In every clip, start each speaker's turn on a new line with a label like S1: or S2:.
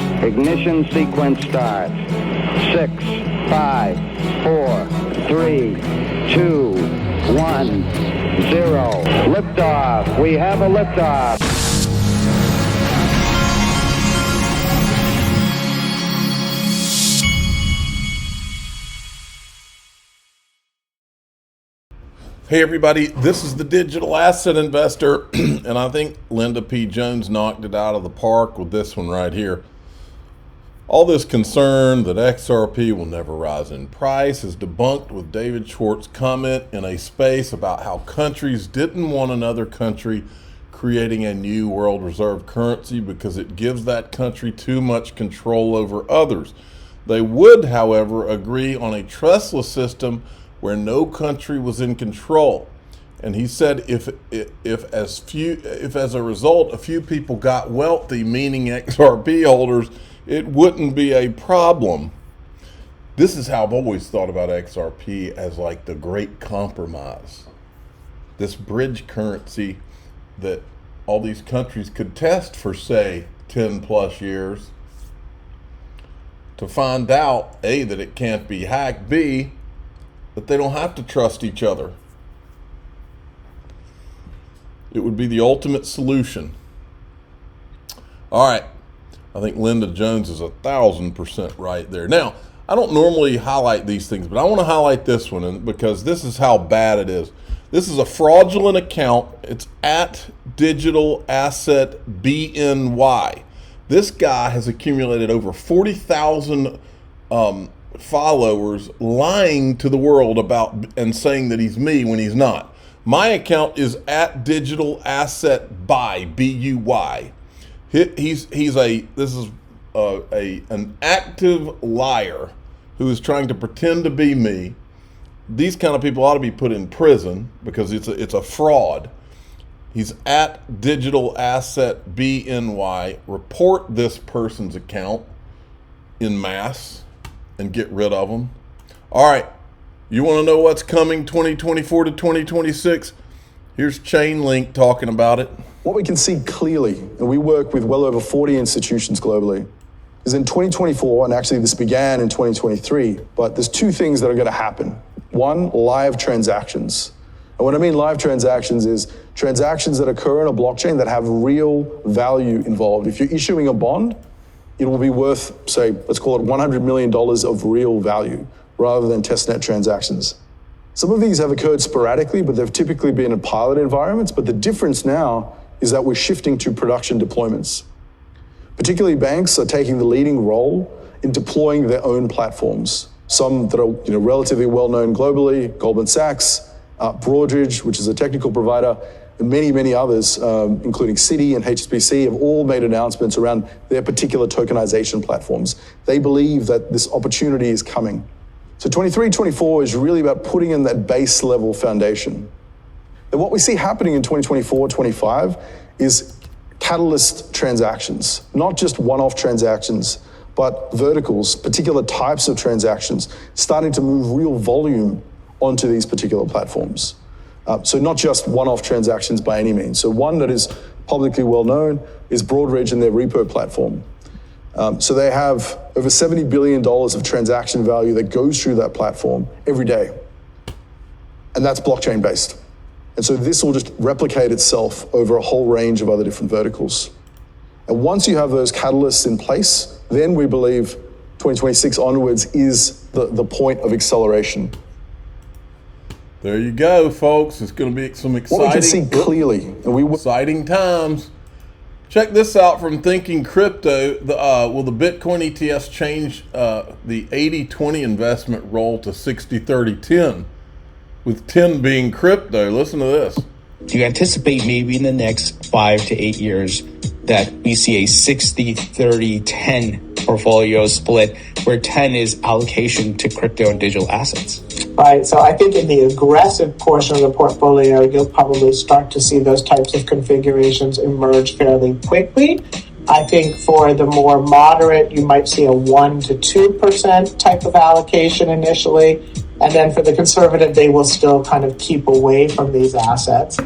S1: Ignition sequence start. 6, 5, 4, 3, 2, 1, 0. Liftoff. We have a liftoff.
S2: Hey everybody, this is the Digital Asset Investor, and I think Linda P. Jones knocked it out of the park with this one right here. All this concern that XRP will never rise in price is debunked with David Schwartz's comment in a space about how countries didn't want another country creating a new world reserve currency because it gives that country too much control over others. They would, however, agree on a trustless system where no country was in control. And he said if as a result a few people got wealthy, meaning XRP holders, it wouldn't be a problem. This is how I've always thought about XRP, as like the great compromise. This bridge currency that all these countries could test for, say, 10 plus years to find out, A, that it can't be hacked, B, that they don't have to trust each other. It would be the ultimate solution. All right. I think Linda Jones is 1,000% right there. Now, I don't normally highlight these things, but I want to highlight this one because this is how bad it is. This is a fraudulent account. It's at Digital Asset BNY. This guy has accumulated over 40,000 followers lying to the world about and saying that he's me when he's not. My account is at Digital Asset Buy, B-U-Y. This is an active liar who is trying to pretend to be me. These kind of people ought to be put in prison because it's a fraud. He's at Digital Asset BNY. Report this person's account in mass and get rid of them. All right, you want to know what's coming 2024 to 2026? Here's Chainlink talking about it.
S3: What we can see clearly, and we work with well over 40 institutions globally, is in 2024, and actually this began in 2023, but there's two things that are going to happen. One, live transactions. And what I mean live transactions is transactions that occur on a blockchain that have real value involved. If you're issuing a bond, it will be worth, say, let's call it $100 million of real value rather than testnet transactions. Some of these have occurred sporadically, but they've typically been in pilot environments. But the difference now is that we're shifting to production deployments. Particularly banks are taking the leading role in deploying their own platforms. Some that are relatively well-known globally, Goldman Sachs, Broadridge, which is a technical provider, and many others, including Citi and HSBC, have all made announcements around their particular tokenization platforms. They believe that this opportunity is coming. So 23, 24 is really about putting in that base level foundation. And what we see happening in 2024, 25 is catalyst transactions, not just one-off transactions, but verticals, particular types of transactions, starting to move real volume onto these particular platforms. So not just one-off transactions by any means. So one that is publicly well known is Broadridge and their repo platform. So they have over $70 billion of transaction value that goes through that platform every day. And that's blockchain based. And so this will just replicate itself over a whole range of other different verticals. And once you have those catalysts in place, then we believe 2026 onwards is the point of acceleration.
S2: There you go, folks. It's going to be some exciting,
S3: what we can see clearly, and
S2: exciting times. Check this out from Thinking Crypto. Will the Bitcoin ETFs change the 80-20 investment role to 60-30-10, with 10 being crypto? Listen to this.
S4: Do you anticipate maybe in the next 5 to 8 years that we see a 60-30-10 portfolio split where 10 is allocation to crypto and digital assets?
S5: Right. So I think in the aggressive portion of the portfolio, you'll probably start to see those types of configurations emerge fairly quickly. I think for the more moderate, you might see a 1 to 2% type of allocation initially. And then for the conservative, they will still kind of keep away from these assets.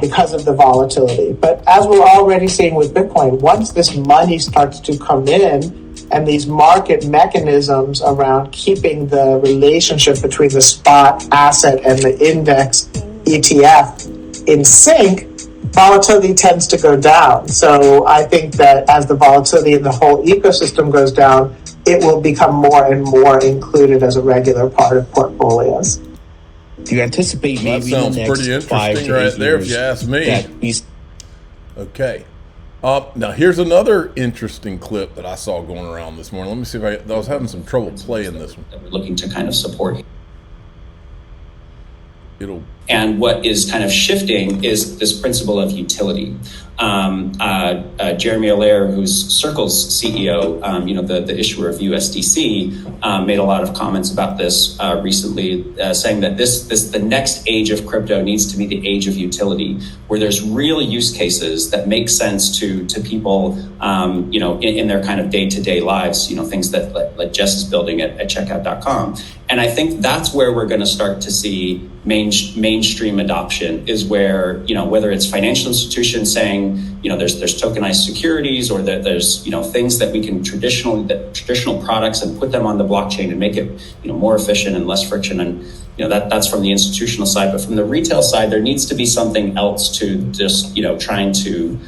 S5: because of the volatility. But as we're already seeing with Bitcoin, once this money starts to come in and these market mechanisms around keeping the relationship between the spot asset and the index ETF in sync, volatility tends to go down. So I think that as the volatility in the whole ecosystem goes down, it will become more and more included as a regular part of portfolios.
S4: Do you anticipate maybe
S2: that sounds
S4: in the
S2: pretty
S4: next 5
S2: interesting
S4: to 8
S2: right there, if
S4: years
S2: you ask me.
S4: that we
S2: Okay. Now here's another interesting clip that I saw going around this morning. Let me see if I was having some trouble playing this one.
S6: That we're looking to kind of support.
S2: And
S6: what is kind of shifting is this principle of utility. Jeremy Allaire, who's Circle's CEO, the issuer of USDC, made a lot of comments about this recently, saying that the next age of crypto needs to be the age of utility, where there's real use cases that make sense to people, in their kind of day-to-day lives, things that like Jess is building at checkout.com. And I think that's where we're going to start to see mainstream adoption, is where, whether it's financial institutions saying, there's tokenized securities, or that there's, things that we can traditional products and put them on the blockchain and make it, more efficient and less friction. And, that's from the institutional side. But from the retail side, there needs to be something else to just, trying to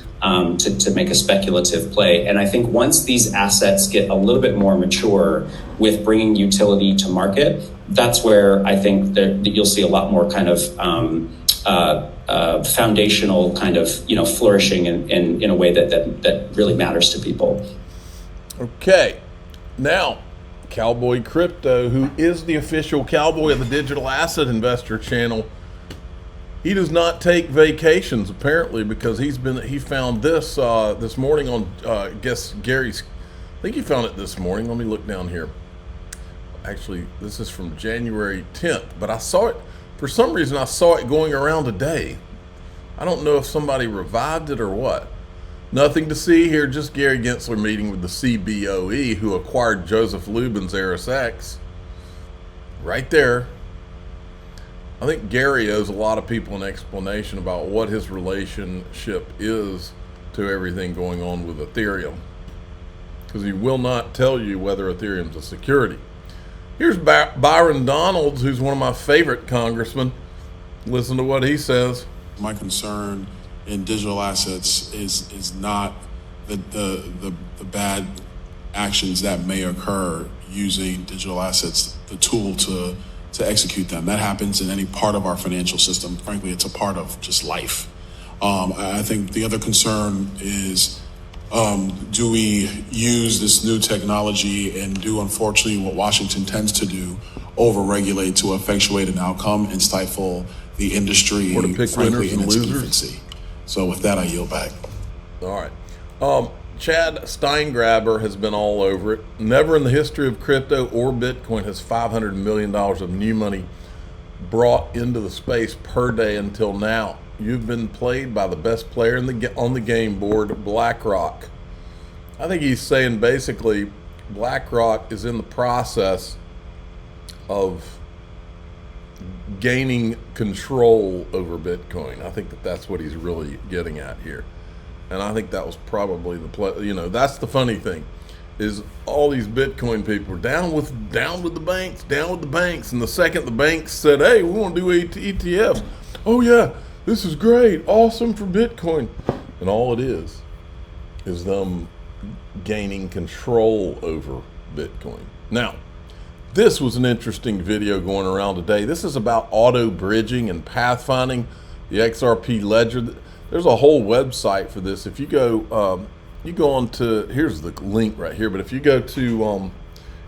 S6: make a speculative play. And I think once these assets get a little bit more mature with bringing utility to market, that's where I think that you'll see a lot more kind of foundational kind of, flourishing in a way that really matters to people.
S2: Okay. Now, Cowboy Crypto, who is the official cowboy of the Digital Asset Investor channel, he does not take vacations apparently, because he found this this morning on I guess Gary's. I think he found it this morning. Let me look down here. Actually, this is from January 10th, but I saw it for some reason. I saw it going around today. I don't know if somebody revived it or what. Nothing to see here. Just Gary Gensler meeting with the CBOE, who acquired Joseph Lubin's ErisX. Right there. I think Gary owes a lot of people an explanation about what his relationship is to everything going on with Ethereum, because he will not tell you whether Ethereum's a security. Here's Byron Donalds, who's one of my favorite congressmen. Listen to what he says.
S7: My concern in digital assets is not the bad actions that may occur using digital assets, the tool to execute them. That happens in any part of our financial system. Frankly, it's a part of just life. I think the other concern is, do we use this new technology and do, unfortunately, what Washington tends to do, over-regulate to effectuate an outcome and stifle the industry, frankly, in its infancy. So with that, I yield back.
S2: All right. Chad Steingraber has been all over it. Never in the history of crypto or Bitcoin has $500 million of new money brought into the space per day until now. You've been played by the best player on the game board, BlackRock. I think he's saying basically BlackRock is in the process of gaining control over Bitcoin. I think that's what he's really getting at here. And I think that was probably the play. That's the funny thing, is all these Bitcoin people are down with the banks. And the second the banks said, hey, we want to do ETFs. Oh yeah, this is great, awesome for Bitcoin. And all it is them gaining control over Bitcoin. Now, this was an interesting video going around today. This is about auto bridging and pathfinding, the XRP ledger. There's a whole website for this. If you go on to, here's the link right here, but if you go to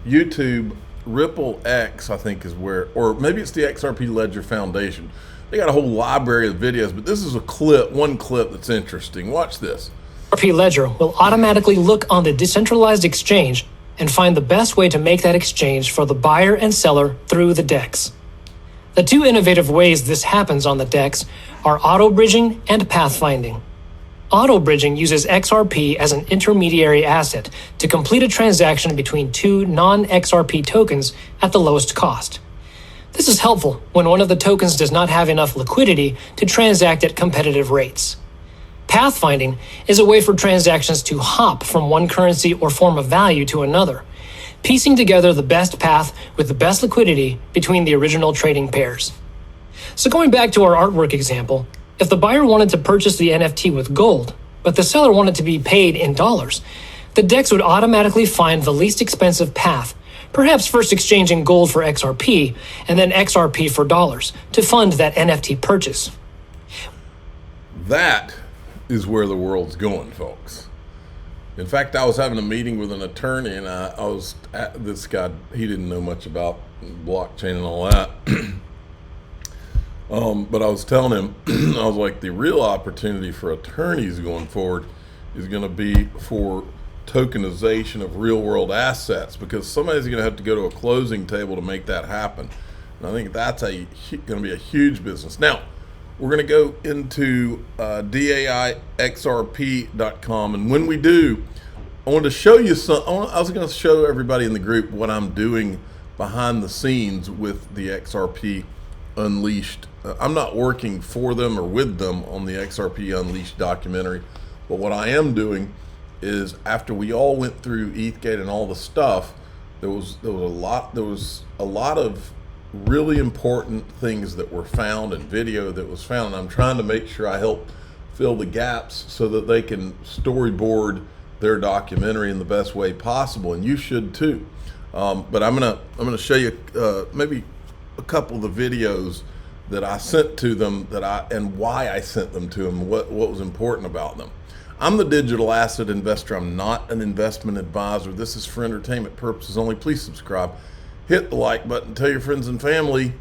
S2: YouTube, Ripple X, I think is where, or maybe it's the XRP Ledger Foundation. They got a whole library of videos, but this is one clip that's interesting. Watch this.
S8: XRP Ledger will automatically look on the decentralized exchange and find the best way to make that exchange for the buyer and seller through the DEX. The two innovative ways this happens on the DEX are auto bridging and pathfinding. Auto bridging uses XRP as an intermediary asset to complete a transaction between two non-XRP tokens at the lowest cost. This is helpful when one of the tokens does not have enough liquidity to transact at competitive rates. Pathfinding is a way for transactions to hop from one currency or form of value to another, piecing together the best path with the best liquidity between the original trading pairs. So going back to our artwork example, if the buyer wanted to purchase the NFT with gold, but the seller wanted to be paid in dollars, the DEX would automatically find the least expensive path, perhaps first exchanging gold for XRP and then XRP for dollars to fund that NFT purchase.
S2: That is where the world's going, folks. In fact, I was having a meeting with an attorney, and this guy, he didn't know much about blockchain and all that. But I was telling him, I was like, the real opportunity for attorneys going forward is going to be for tokenization of real world assets, because somebody's going to have to go to a closing table to make that happen. And I think that's going to be a huge business. Now, we're going to go into DAIXRP.com, and when we do, I wanted to show you I was going to show everybody in the group what I'm doing behind the scenes with the XRP Unleashed. I'm not working for them or with them on the XRP Unleashed documentary, but what I am doing is, after we all went through ETHgate and all the stuff, there was a lot of really important things that were found and video that was found. And I'm trying to make sure I help fill the gaps so that they can storyboard their documentary in the best way possible, and you should too. But I'm gonna show you maybe a couple of the videos that I sent to them, and why I sent them to them, what was important about them. I'm the digital asset investor. I'm not an investment advisor. This is for entertainment purposes only. Please subscribe, hit the like button, tell your friends and family.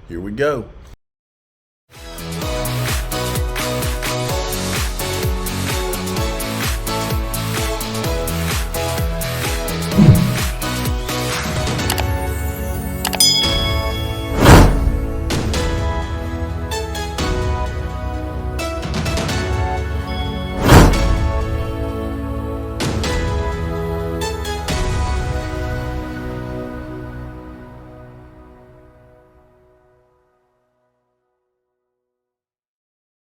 S2: Here we go.